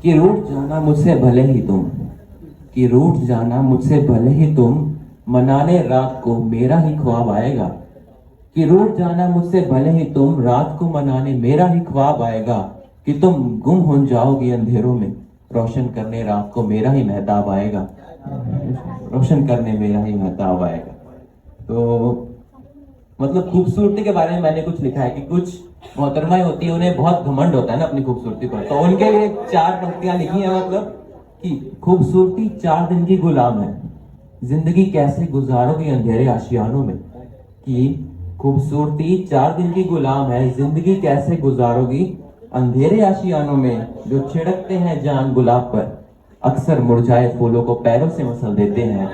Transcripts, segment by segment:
कि रूठ जाना मुझसे भले ही तुम, कि रूठ जाना मुझसे भले ही तुम, मनाने रात को मेरा ही ख्वाब आएगा। कि रूठ जाना मुझसे भले ही तुम, रात को मनाने मेरा ही ख्वाब आएगा। कि तुम गुम हो जाओगी अंधेरों में, रोशन करने रात को मेरा ही मेहताब आएगा। रोशन करने मेरा ही मेहताब आएगा। तो मतलब खूबसूरती के बारे में मैंने कुछ लिखा है कि कुछ मोहतरमाएं होती है, उन्हें बहुत घमंड होता है ना अपनी खूबसूरती पर, तो उनके लिए 4 पंक्तियां लिखी है। मतलब कि खूबसूरती 4 दिन की गुलाम है, जिंदगी कैसे गुजारोगी अंधेरे आशियानों में। कि खूबसूरती 4 दिन की गुलाम है, जिंदगी कैसे गुजारोगी अंधेरे आशियानों में। जो छिड़कते हैं जान गुलाब पर, अक्सर मुरझाए फूलों को पैरों से मसल देते हैं।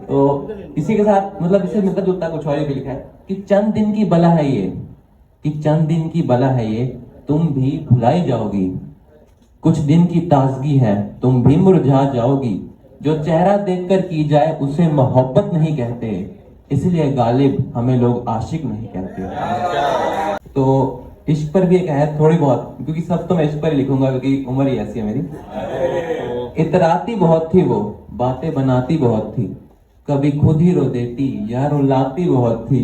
तो इसी के साथ मतलब इससे मिलता जुलता कुछ और भी लिखा है कि चंद दिन की बला है ये, कि चंद दिन की बला है ये, तुम भी भुलाई जाओगी। कुछ दिन की ताजगी है, तुम भी मुरझा जाओगी। जो चेहरा देखकर की जाए उसे मोहब्बत नहीं कहते, इसलिए गालिब हमें लोग आशिक नहीं कहते। तो इश्क पर भी एक है थोड़ी बहुत, क्योंकि सब तो मैं इश्क पर ही लिखूंगा क्योंकि उम्र ही ऐसी है मेरी। इतराती बहुत थी वो, बातें बनाती बहुत थी, कभी खुद ही रो देती या रुलाती बहुत थी।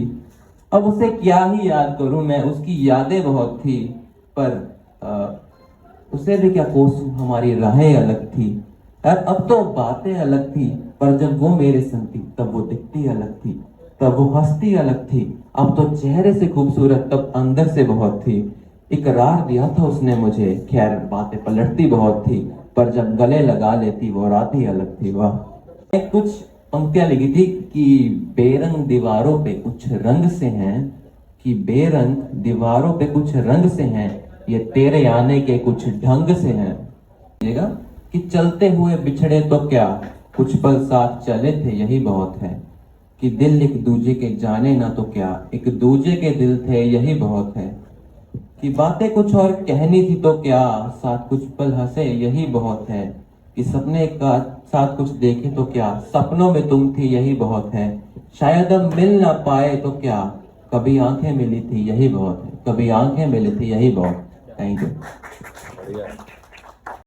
अब उसे क्या ही याद करूं मैं, उसकी यादें बहुत थी, पर उसे भी क्या कोसूं, हमारी राहें अलग थी। अब तो बातें अलग थी, पर जब वो मेरे संग थी तब वो दिखती अलग थी, तब वो हंसती अलग थी। अब तो चेहरे से खूबसूरत, तब अंदर से बहुत थी। इकरार दिया था उसने मुझे, खैर बातें पलटती बहुत थी, पर जब गले लगा लेती वो रात ही अलग थी। वाह। कुछ पंक्तियां लिखी थी कि बेरंग दीवारों पे कुछ रंग से हैं, कि बेरंग दीवारों पे कुछ रंग से हैं, ये तेरे आने के कुछ ढंग से हैं। कि चलते हुए बिछड़े तो क्या, कुछ पल साथ चले थे यही बहुत है। कि दिल एक दूजे के जाने ना तो क्या, एक दूजे के दिल थे यही बहुत है। कि बातें कुछ और कहनी थी तो क्या, साथ कुछ पल हंसे यही बहुत है। कि सपने का साथ कुछ देखे तो क्या, सपनों में तुम थी यही बहुत है। शायद अब मिल ना पाए तो क्या, कभी आंखें मिली थी यही बहुत है, कभी आंखें मिली थी यही बहुत। Thank you.